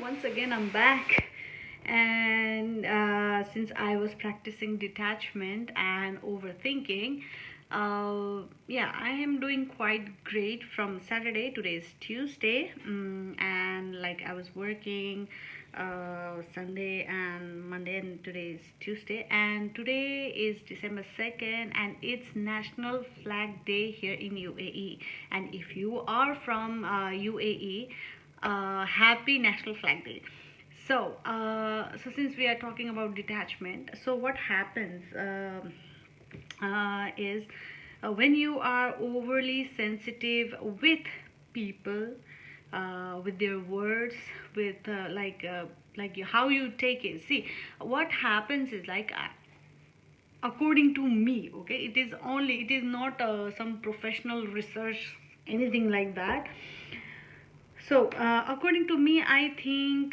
once again I'm back, and since I was practicing detachment and overthinking, yeah, I am doing quite great from Saturday. Today is Tuesday, and like I was working Sunday and Monday, and today is Tuesday, and today is December 2nd, and it's National Flag Day here in UAE. And if you are from UAE, happy National Flag Day. So since we are talking about detachment, so what happens is when you are overly sensitive with people, with their words, with how you take it. See, what happens is like. According to me, okay, it is not some professional research, anything like that. So, according to me, I think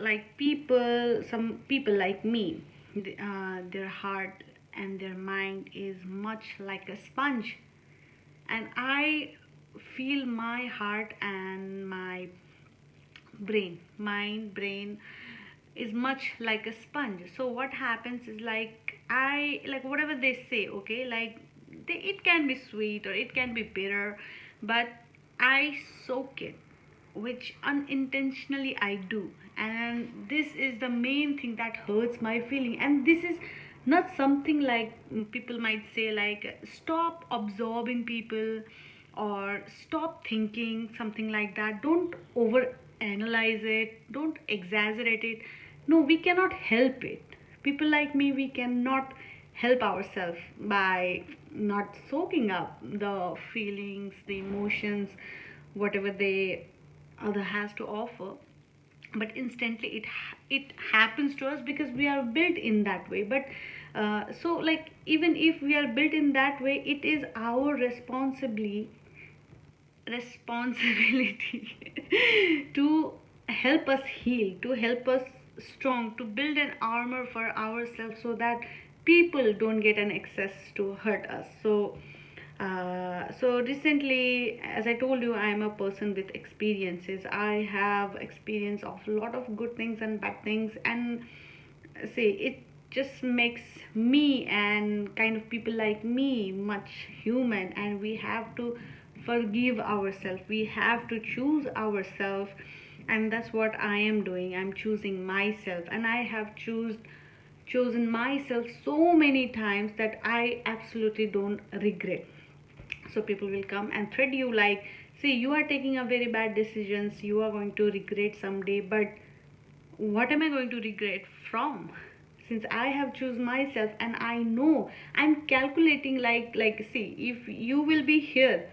like some people like me, their heart and their mind is much like a sponge, and I feel my heart and my brain is much like a sponge. So what happens is like I like whatever they say, okay, like it can be sweet or it can be bitter, but I soak it, which unintentionally I do. And this is the main thing that hurts my feeling. And this is not something like people might say, like, stop absorbing people or stop thinking, something like that. Don't over analyze it, don't exaggerate it. No, we cannot help it. People like me, we cannot help ourselves by not soaking up the feelings, the emotions, whatever the other has to offer. But instantly it happens to us because we are built in that way. But so like even if we are built in that way, it is our responsibility to help us heal, to help us strong, to build an armor for ourselves so that people don't get an access to hurt us. So recently, as I told you, I am a person with experiences. I have experience of a lot of good things and bad things, and see, it just makes me and kind of people like me much human. And we have to forgive ourselves, we have to choose ourselves. And that's what I am doing. I'm choosing myself, and I have chosen myself so many times that I absolutely don't regret. So people will come and thread you like, see, you are taking a very bad decisions, you are going to regret someday. But what am I going to regret from? Since I have choose myself, and I know, I'm calculating, like see, if you will be here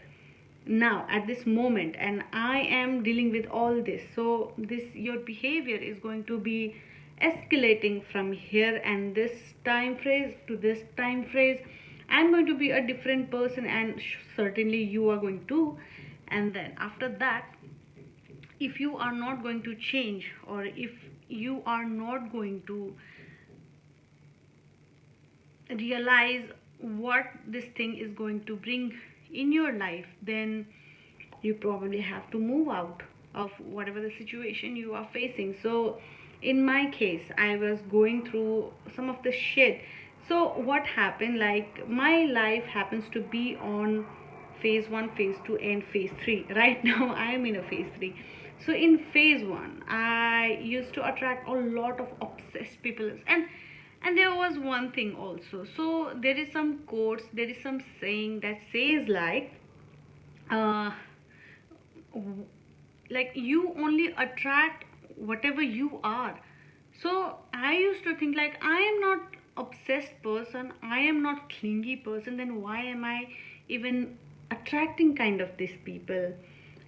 now at this moment and I am dealing with all this, so this your behavior is going to be escalating from here, and this time phrase to this time phrase, I'm going to be a different person, and certainly you are going to. And then after that, if you are not going to change, or if you are not going to realize what this thing is going to bring in your life, then you probably have to move out of whatever the situation you are facing. So in my case, I was going through some of the shit. So what happened, like my life happens to be on phase 1, phase 2, and phase 3. Right now I am in a phase 3. So in phase 1, I used to attract a lot of obsessed people. And there was one thing also. So there is some quotes, there is some saying that says uh, like you only attract whatever you are. So I used to think like, I am not obsessed person, I am not clingy person, then why am I even attracting kind of these people?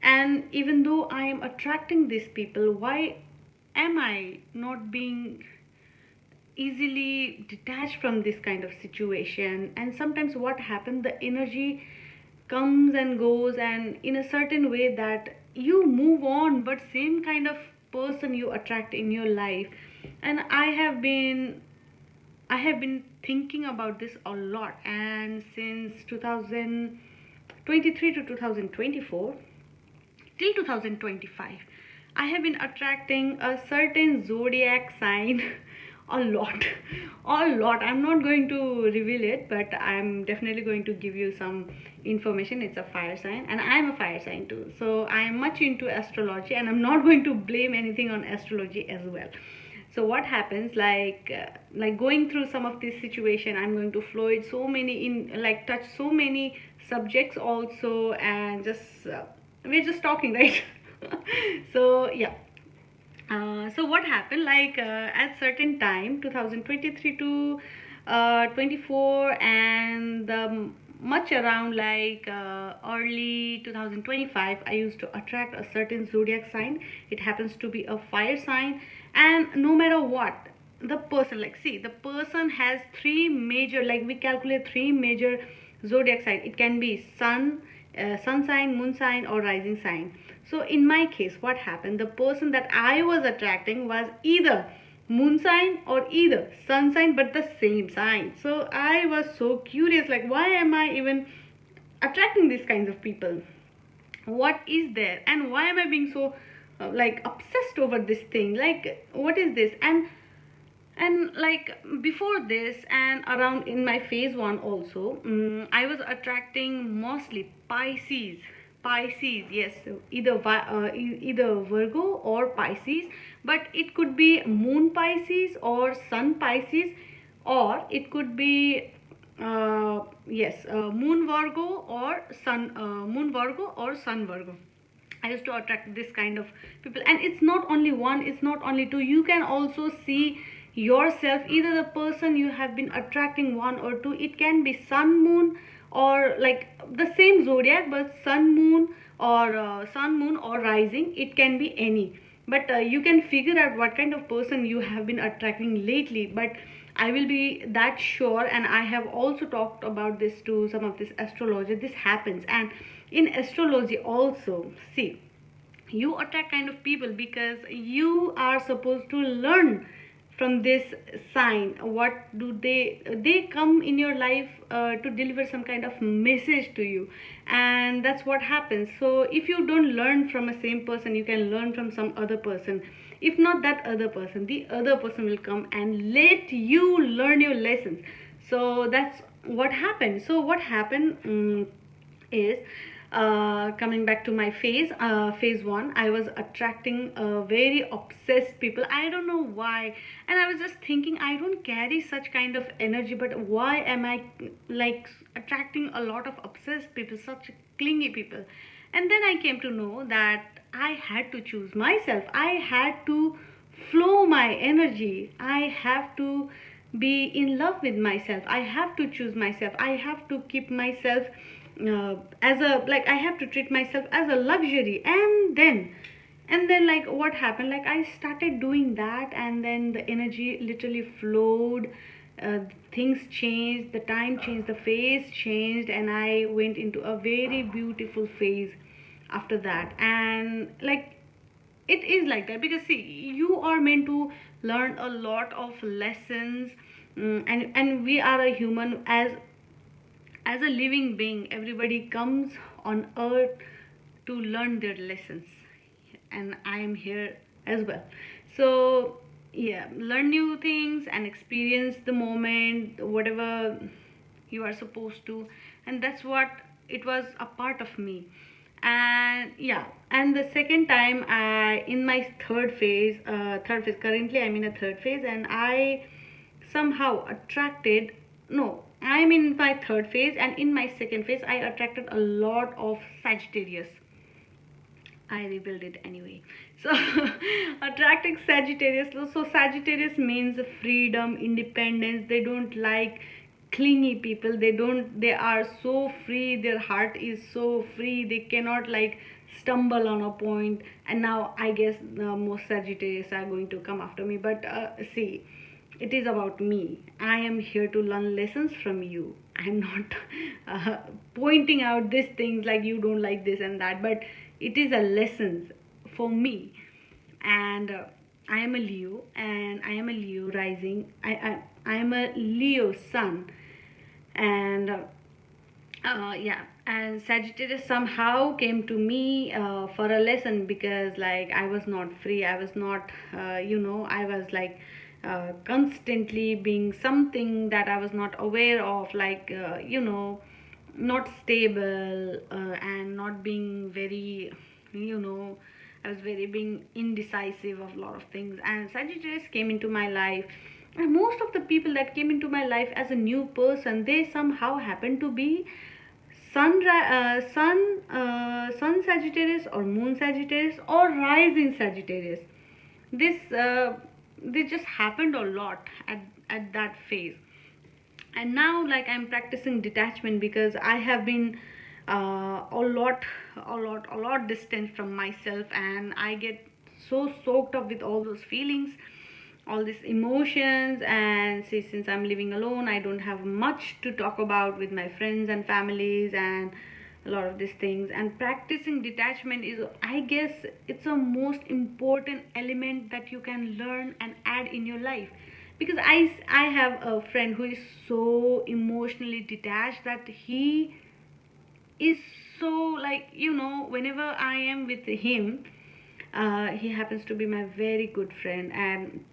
And even though I am attracting these people, why am I not being easily detached from this kind of situation? And sometimes what happens, the energy comes and goes, and in a certain way that you move on, but same kind of person you attract in your life. And I have been thinking about this a lot, and since 2023 to 2024 till 2025, I have been attracting a certain zodiac sign a lot. A lot. I'm not going to reveal it, but I'm definitely going to give you some information. It's a fire sign, and I'm a fire sign too, so I'm much into astrology, and I'm not going to blame anything on astrology as well. So what happens, like going through some of this situation, I'm going to flow it so many in, like touch so many subjects also, and just we're just talking, right? So yeah. So what happened, at certain time 2023 to 24, and much around early 2025, I used to attract a certain zodiac sign. It happens to be a fire sign, and no matter what the person, like, see, the person has three major, like we calculate three major zodiac sign. It can be sun sign, moon sign, or rising sign. So in my case, what happened, the person that I was attracting was either moon sign or either sun sign, but the same sign. So I was so curious, like, why am I even attracting these kinds of people? What is there, and why am I being so like obsessed over this thing? Like, what is this? And like before this, and around in my phase one also, I was attracting mostly Pisces, yes. So either Virgo or Pisces, but it could be moon Pisces or sun Pisces, or it could be yes, moon Virgo or sun Virgo. I used to attract this kind of people, and it's not only one, it's not only two. You can also see yourself, either the person you have been attracting, one or two. It can be sun moon, or like the same zodiac, but sun moon or rising. It can be any, but you can figure out what kind of person you have been attracting lately. But I will be that sure, and I have also talked about this to some of this astrologer. This happens, and in astrology also, see, you attract kind of people because you are supposed to learn from this sign. What do they come in your life to deliver some kind of message to you, and that's what happens. So if you don't learn from a same person, you can learn from some other person. If not that other person, the other person will come and let you learn your lessons. So that's what happened. So what happened, is, coming back to my phase one, I was attracting very obsessed people. I don't know why, and I was just thinking, I don't carry such kind of energy, but why am I like attracting a lot of obsessed people, such clingy people? And then I came to know that I had to choose myself. I had to flow my energy. I have to be in love with myself. I have to choose myself. I have to keep myself as a, like, I have to treat myself as a luxury. And then like what happened, like I started doing that, and then the energy literally flowed. Things changed, the time changed, the phase changed, and I went into a very beautiful phase after that. And like, it is like that because, see, you are meant to learn a lot of lessons. And we are a human, as a living being. Everybody comes on earth to learn their lessons, and I am here as well. So yeah, learn new things and experience the moment, whatever you are supposed to. And that's what it was, a part of me. And yeah, and the second time, in my third phase, currently I'm in a third phase, and I somehow attracted, no, I'm in my third phase, and in my second phase I attracted a lot of Sagittarius. I rebuild it anyway. So attracting Sagittarius. So Sagittarius means freedom, independence. They don't like clingy people. They are so free. Their heart is so free. They cannot like stumble on a point. And now I guess most Sagittarius are going to come after me. But see, it is about me. I am here to learn lessons from you. I'm not uh, pointing out these things like you don't like this and that, but it is a lesson for me. And I am a Leo, and I am a Leo rising. I am a Leo sun, and yeah, And Sagittarius somehow came to me for a lesson, because like I was not free, I was not I was like constantly being something that I was not aware of, like not stable, and not being very, you know I was very being indecisive of a lot of things. And Sagittarius came into my life, and most of the people that came into my life as a new person, they somehow happen to be sun Sagittarius, or moon Sagittarius, or rising Sagittarius. This just happened a lot at that phase. And now, like, I'm practicing detachment, because I have been a lot distant from myself, and I get so soaked up with all those feelings, all these emotions. And see, since I'm living alone, I don't have much to talk about with my friends and families, and a lot of these things. And practicing detachment is, I guess, it's a most important element that you can learn and add in your life. Because I have a friend who is so emotionally detached that he is so, like, whenever I am with him, he happens to be my very good friend. And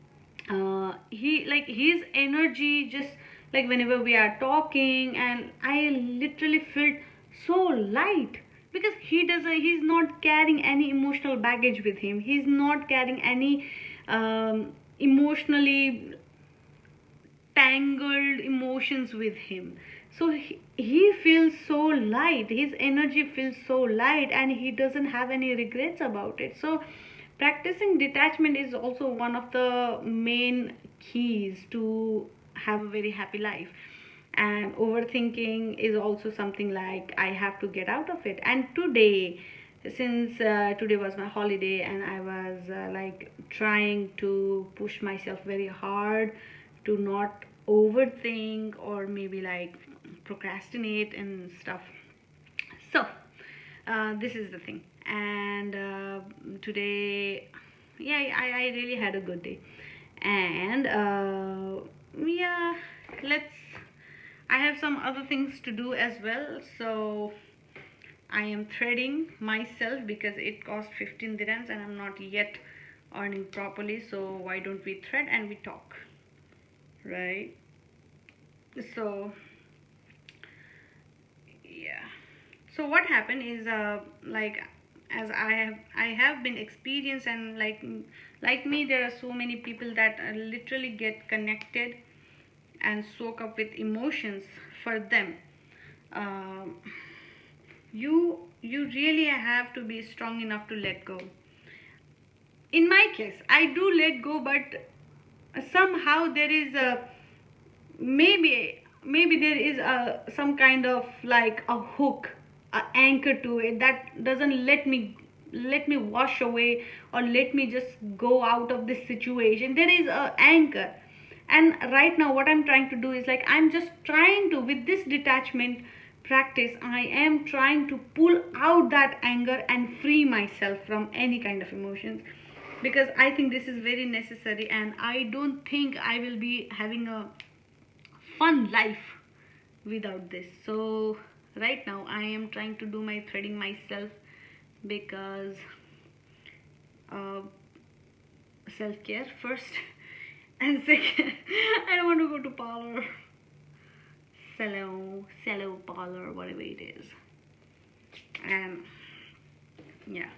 he, like, his energy just, like, whenever we are talking, and I literally feel so light, because he's not carrying any emotional baggage with him, he's not carrying any emotionally tangled emotions with him. So he feels so light, his energy feels so light, and he doesn't have any regrets about it. So practicing detachment is also one of the main keys to have a very happy life. And overthinking is also something like I have to get out of it. And today, since today was my holiday, and I was like trying to push myself very hard to not overthink, or maybe like procrastinate and stuff. So this is the thing. And today, yeah, I really had a good day. And yeah, let's I have some other things to do as well. So I am threading myself, because it cost 15 dirhams and I'm not yet earning properly. So why don't we thread and we talk, right? So yeah. So what happened is, like, as I have been experienced, and like me, there are so many people that literally get connected and soak up with emotions. For them, um, you really have to be strong enough to let go. In my case, I do let go, but somehow there is a, maybe there is a some kind of like a hook, a anchor to it, that doesn't let me wash away, or let me just go out of this situation. There is a anchor. And right now what I'm trying to do is, like, I'm just trying to, with this detachment practice, I am trying to pull out that anger and free myself from any kind of emotions, because I think this is very necessary, and I don't think I will be having a fun life without this. So right now I am trying to do my threading myself, because uh, self-care first, and second, I don't want to go to parlor, cello parlor, whatever it is. And yeah,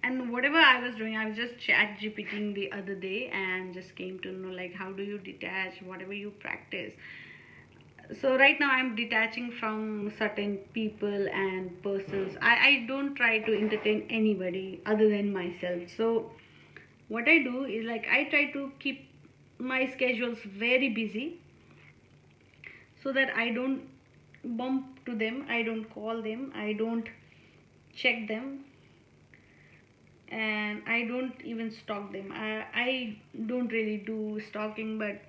and whatever I was doing, I was just chat gpting the other day, and just came to know, like, how do you detach, whatever you practice. So right now I'm detaching from certain people and persons. I don't try to entertain anybody other than myself. So what I do is, like, I try to keep my schedules very busy, so that I don't bump to them, I don't call them, I don't check them, and I don't even stalk them. I don't really do stalking, but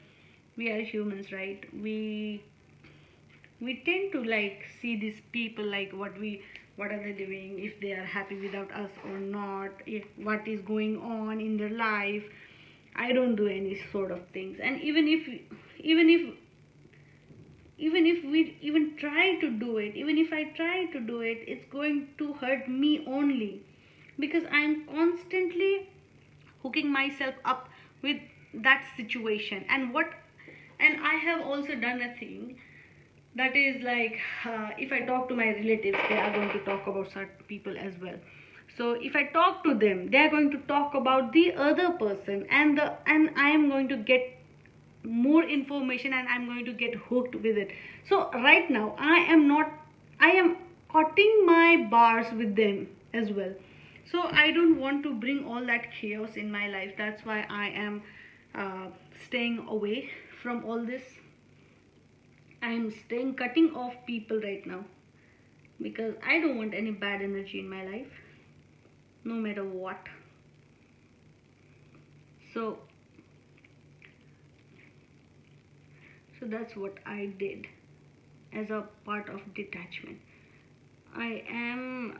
we are humans, right? We tend to, like, see these people, like, what are they doing, if they are happy without us or not, if what is going on in their life. I don't do any sort of things. And even if even if we even try to do it, even if I try to do it, it's going to hurt me only, because I'm constantly hooking myself up with that situation. And I have also done a thing that is like, if I talk to my relatives, they are going to talk about certain people as well. So if I talk to them, they are going to talk about the other person, and I am going to get more information, and I'm going to get hooked with it. So right now I am cutting my bars with them as well. So I don't want to bring all that chaos in my life. That's why I am staying away from all this. I'm staying cutting off people right now, because I don't want any bad energy in my life, no matter what. So that's what I did as a part of detachment. I am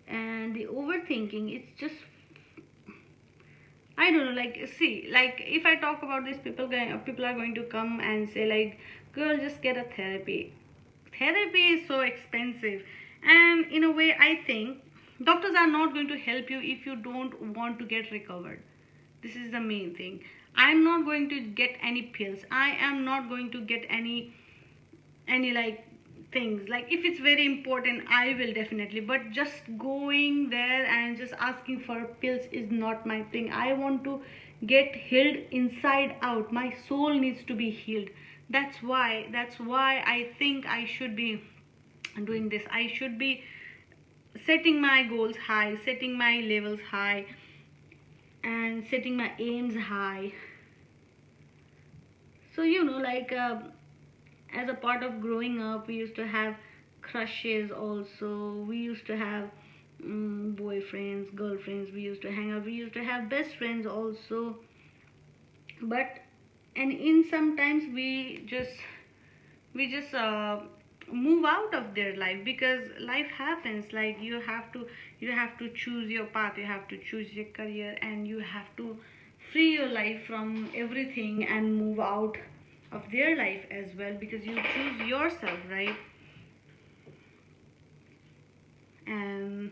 and the overthinking, it's just, I don't know, like, see, like, if I talk about this, people are going to come and say like, girl, just get a therapy. Therapy is so expensive. And in a way, I think doctors are not going to help you if you don't want to get recovered. This is the main thing. I'm not going to get any pills. I am not going to get any like things. Like, if it's very important, I will definitely, but just going there and just asking for pills is not my thing. I want to get healed inside out. My soul needs to be healed. That's why I think I should be doing this. I should be setting my goals high, setting my levels high, and setting my aims high. So, like, as a part of growing up, we used to have crushes also. We used to have boyfriends, girlfriends. We used to hang out. We used to have best friends also. But, and in sometimes we just move out of their life, because life happens. Like, you have to choose your path, you have to choose your career, and you have to free your life from everything and move out of their life as well, because you choose yourself, right? And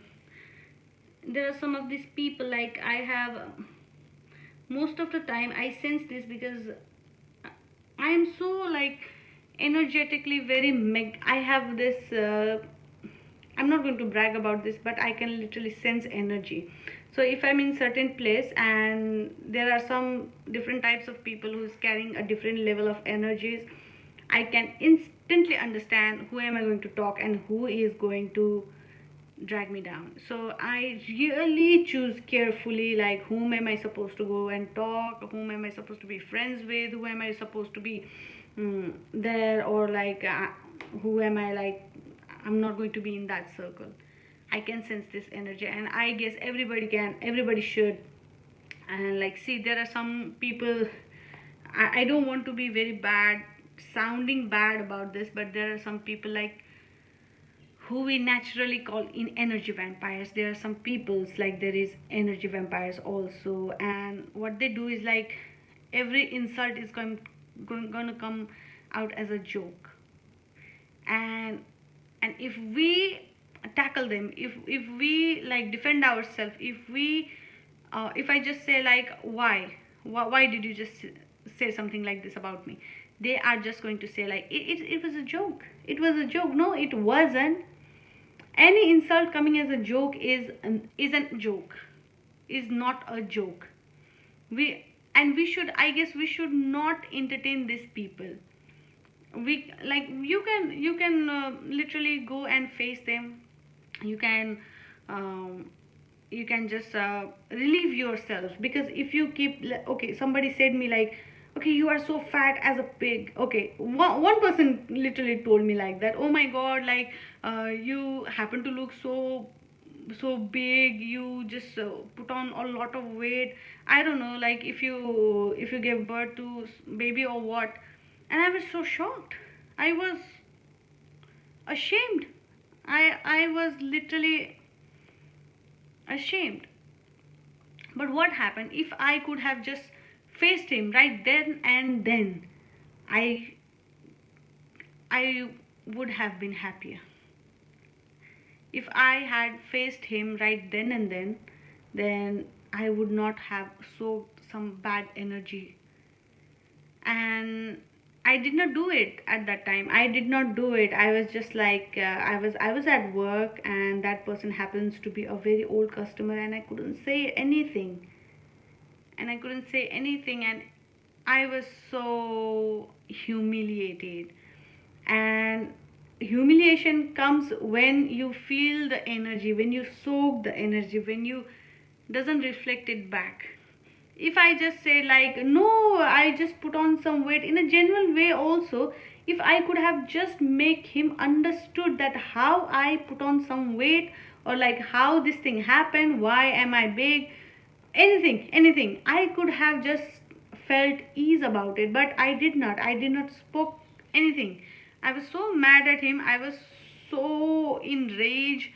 there are some of these people, like, I have, most of the time I sense this, because I am so, like, energetically very I have this I'm not going to brag about this, but I can literally sense energy. So if I'm in certain place and there are some different types of people who is carrying a different level of energies, I can instantly understand who am I going to talk and who is going to drag me down. So I really choose carefully, like, whom am I supposed to go and talk, whom am I supposed to be friends with, who am I supposed to be there, or like, who am I, like, I'm not going to be in that circle. I can sense this energy, and I guess everybody should. And, like, see, there are some people, I don't want to be very bad, sounding bad about this, but there are some people, like, who we naturally call in energy vampires. There are some peoples, like, there is energy vampires also, and what they do is, like, every insult is going to come out as a joke. And if we tackle them, if we, like, defend ourselves, if I just say, like, why did you just say something like this about me, they are just going to say, like, it was a joke, it was a joke. No, it wasn't. Any insult coming as a joke isn't joke, is not a joke. We should, I guess, we should not entertain these people. We, like, you can literally go and face them. You can just relieve yourself, because if you keep, okay, somebody said me, like, okay, you are so fat as a pig. Okay, one person literally told me like that. Oh my god, like, you happen to look so big, you just put on a lot of weight. I don't know, like, if you gave birth to baby or what. And I was so shocked. I was ashamed. I was literally ashamed. But what happened? If I could have just faced him right then and then, I I would have been happier. If I had faced him right then and then I would not have soaked some bad energy. And I did not do it at that time. I did not do it. I was just like I was at work, and that person happens to be a very old customer, and I couldn't say anything. And I was so humiliated. And humiliation comes when you feel the energy, when you soak the energy, when you doesn't reflect it back. If I just say like, no, I just put on some weight in a genuine way also, if I could have just make him understood that how I put on some weight, or like how this thing happened, why am I big, anything, I could have just felt ease about it. But I did not spoke anything. I was so mad at him. I was so enraged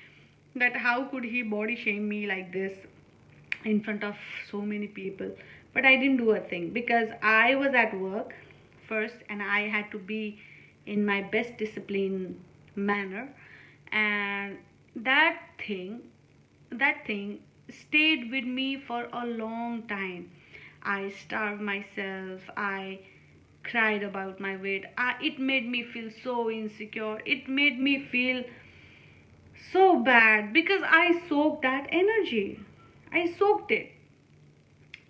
that how could he body shame me like this in front of so many people. But I didn't do a thing because I was at work first, and I had to be in my best discipline manner. And that thing that thing stayed with me for a long time. I starved myself. I cried about my weight. It made me feel so insecure. It made me feel so bad because I soaked that energy. I soaked it.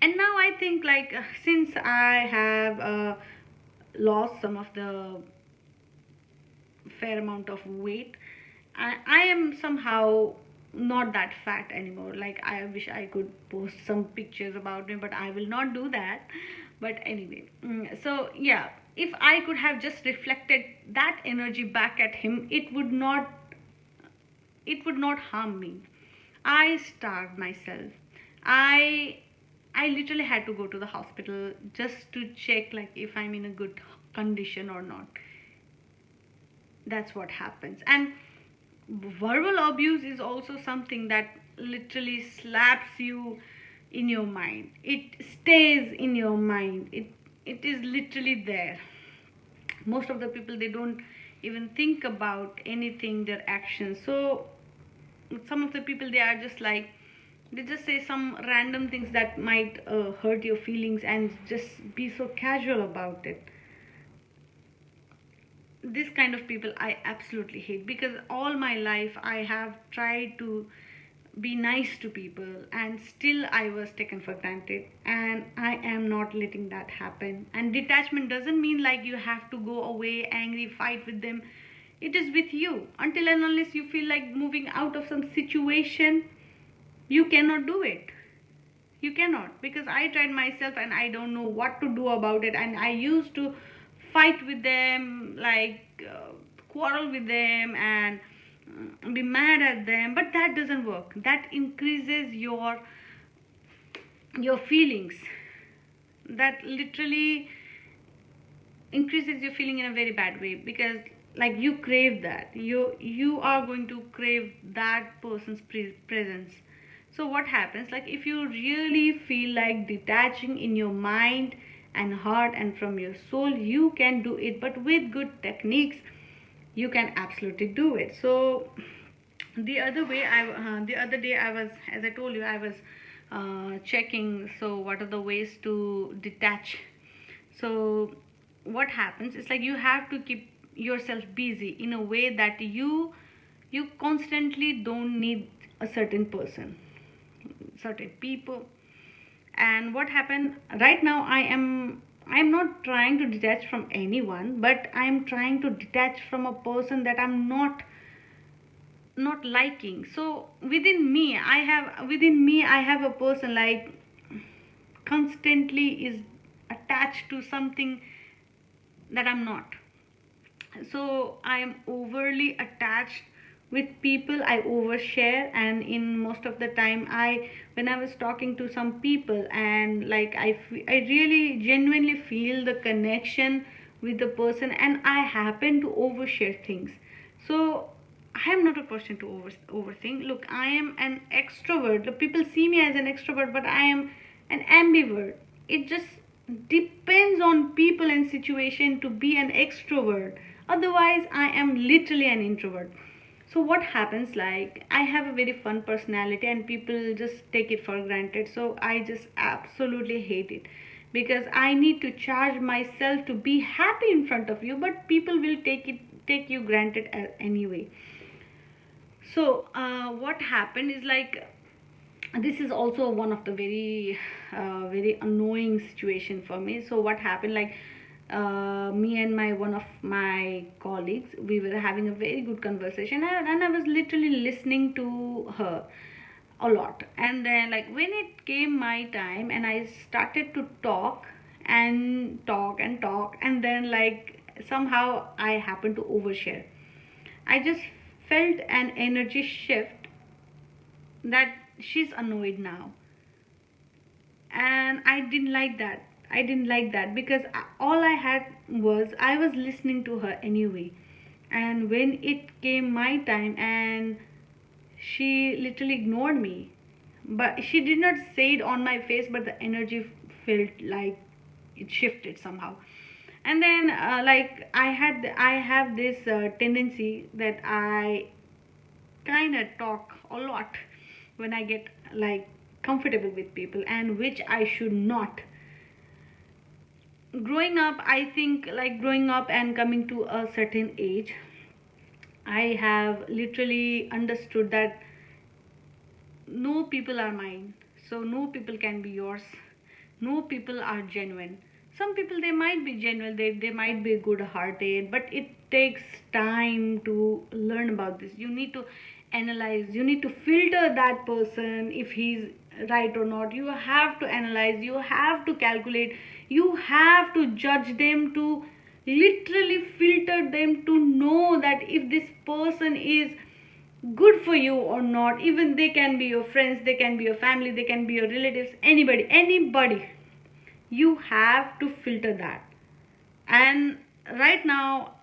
And now I think like, since I have lost some of the fair amount of weight, I am somehow not that fat anymore. Like, I wish I could post some pictures about me, but I will not do that. But anyway, so yeah, if I could have just reflected that energy back at him, it would not harm me. I starved myself. I i literally had to go to the hospital just to check like if I'm in a good condition or not. That's what happens. And verbal abuse is also something that literally slaps you in your mind. It stays in your mind. It is literally there. Most of the people, they don't even think about anything, their actions. So some of the people, they are just like, they just say some random things that might hurt your feelings and just be so casual about it. This kind of people I absolutely hate, because all my life I have tried to be nice to people, and still I was taken for granted, and I am not letting that happen. And detachment doesn't mean like you have to go away angry, fight with them. It is with you. Until and unless you feel like moving out of some situation, you cannot do it. You cannot, because I tried myself and I don't know what to do about it. And I used to fight with them, like quarrel with them, and be mad at them. But that doesn't work. That increases your feelings. That literally increases your feeling in a very bad way, because like you crave that. You are going to crave that person's presence. So what happens, like if you really feel like detaching in your mind and heart and from your soul, you can do it. But with good techniques, you can absolutely do it. So the other day I was, as I told you, I was checking, so what are the ways to detach. So what happens is like you have to keep yourself busy in a way that you constantly don't need a certain person, certain people. And what happened right now, I'm not trying to detach from anyone, but I'm trying to detach from a person that I'm not liking. So within me I have a person like constantly is attached to something that I'm not. So I am overly attached with people. I overshare, and in most of the time, when I was talking to some people, and like I really genuinely feel the connection with the person, and I happen to overshare things. So I am not a person to overthink. Look, I am an extrovert. The people see me as an extrovert, but I am an ambivert. It just depends on people and situation to be an extrovert. Otherwise I am literally an introvert. So what happens, like, I have a very fun personality and people just take it for granted, so I just absolutely hate it, because I need to charge myself to be happy in front of you, but people will take you granted anyway. So what happened is, like, this is also one of the very annoying situation for me. So what happened, like, me and my one of my colleagues, we were having a very good conversation, and I was literally listening to her a lot. And then, like, when it came my time and I started to talk and talk and talk, and then, like, somehow I happened to overshare. I just felt an energy shift, that she's annoyed now. And I didn't like that because all I had was, I was listening to her anyway. And when it came my time, and she literally ignored me, but she did not say it on my face, but the energy felt like it shifted somehow. And then, like, I have this tendency that I kind of talk a lot when I get, like, comfortable with people, and which I should not. Growing up, I think, like, growing up and coming to a certain age, I have literally understood that no people are mine, so no people can be yours, no people are genuine. Some people, they might be genuine, they might be good hearted, but it takes time to learn about this. You need to analyze, you need to filter that person, if he's right or not. You have to analyze, you have to calculate, you have to judge them, to literally filter them, to know that if this person is good for you or not. Even they can be your friends, they can be your family, they can be your relatives, anybody. You have to filter that. And right now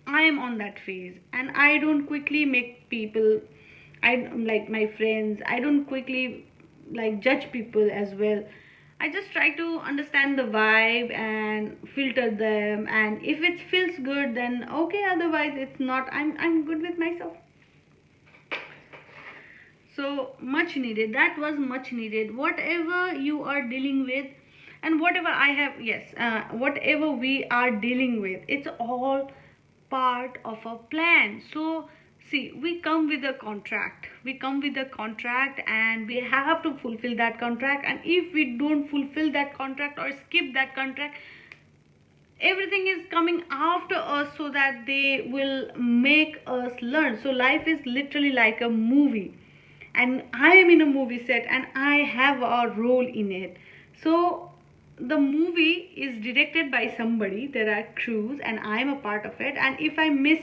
I am on that phase, and I don't quickly make people, I like my friends, I don't quickly, like, judge people as well. I just try to understand the vibe and filter them, and if it feels good, then okay, otherwise it's not. I'm good with myself. So much needed, that was much needed. Whatever you are dealing with, and whatever I have, yes, whatever we are dealing with, it's all part of a plan. So see, we come with a contract, and we have to fulfill that contract. And if we don't fulfill that contract or skip that contract, everything is coming after us, so that they will make us learn. So life is literally like a movie, and I am in a movie set, and I have a role in it. So the movie is directed by somebody, there are crews, and I am a part of it. And if I miss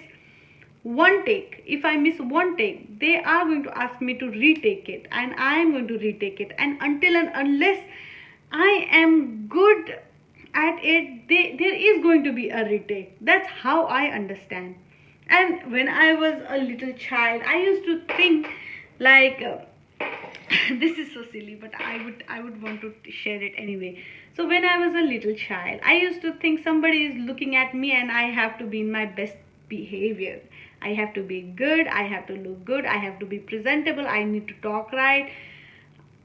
one take, they are going to ask me to retake it, and I am going to retake it. And until and unless I am good at it, there is going to be a retake. That's how I understand. And when I was a little child, I used to think, like, this is so silly, but I would want to share it anyway. So when I was a little child, I used to think somebody is looking at me, and I have to be in my best behavior. I have to be good, I have to look good, I have to be presentable, I need to talk right,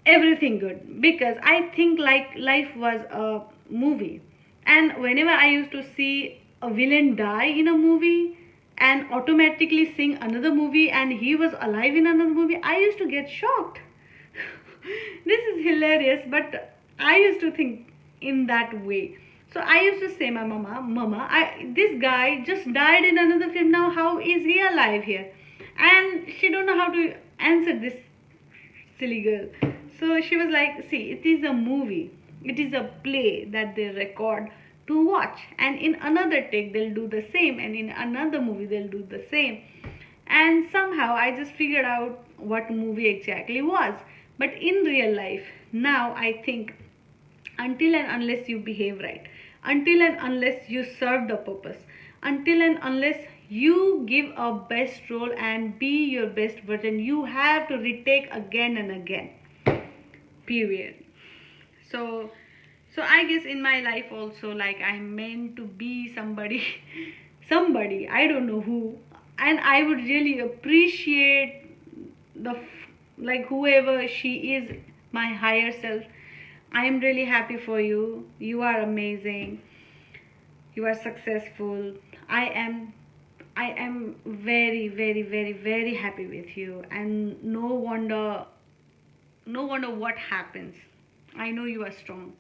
everything good, because I think, like, life was a movie. And whenever I used to see a villain die in a movie, and automatically sing another movie, and he was alive in another movie, I used to get shocked. This is hilarious, but I used to think in that way. So I used to say, my mama, this guy just died in another film, now how is he alive here? And she don't know how to answer this silly girl. So she was like, see, it is a movie, it is a play that they record to watch, and in another take they'll do the same, and in another movie they'll do the same. And somehow I just figured out what movie exactly was. But in real life, now I think, until and unless you behave right, until and unless you serve the purpose, until and unless you give a best role and be your best version, you have to retake again and again, period. So I guess in my life also, like, I'm meant to be somebody somebody, I don't know who, and I would really appreciate like whoever she is, my higher self. I am really happy for you. You are amazing. You are successful. I am i am very, very, very, very happy with you, and no wonder what happens. I know you are strong.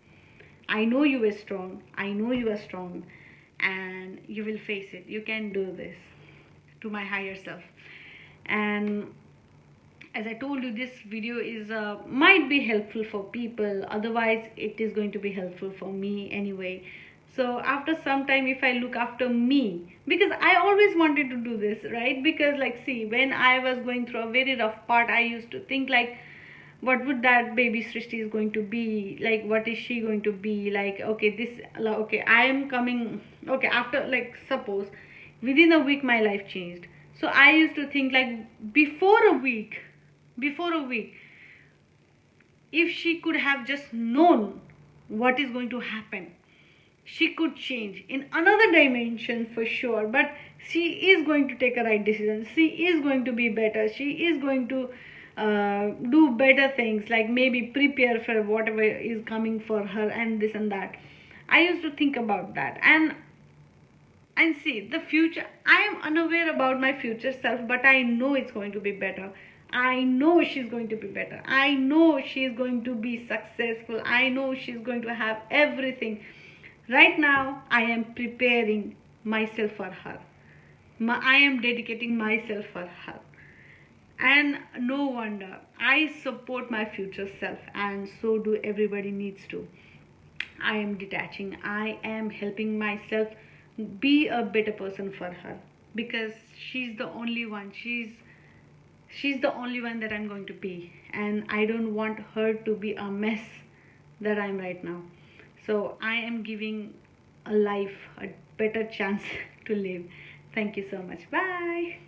I know you are strong. I know you are strong. And you will face it. You can do this, to my higher self. And as I told you, this video is might be helpful for people. Otherwise, it is going to be helpful for me anyway. So after some time, if I look after me, because I always wanted to do this, right? Because like, see, when I was going through a very rough part, I used to think like, what would that baby Srishti is going to be like? What is she going to be like? Okay, this, okay, I am coming. Okay, after, like, suppose within a week my life changed. So I used to think like, before a week, if she could have just known what is going to happen, she could change in another dimension for sure. But she is going to take a right decision. She is going to be better. She is going to do better things, like maybe prepare for whatever is coming for her, and this and that. I used to think about that. And see, the future, I am unaware about my future self, but I know it's going to be better. I know she's going to be better. I know she's going to be successful. I know she's going to have everything. Right now I am preparing myself for her. I am dedicating myself for her. And no wonder I support my future self, and so do everybody needs to. I am detaching. I am helping myself be a better person for her, because she's the only one. She's the only one that I'm going to be, and I don't want her to be a mess that I'm right now. So I am giving a life a better chance to live. Thank you so much. Bye.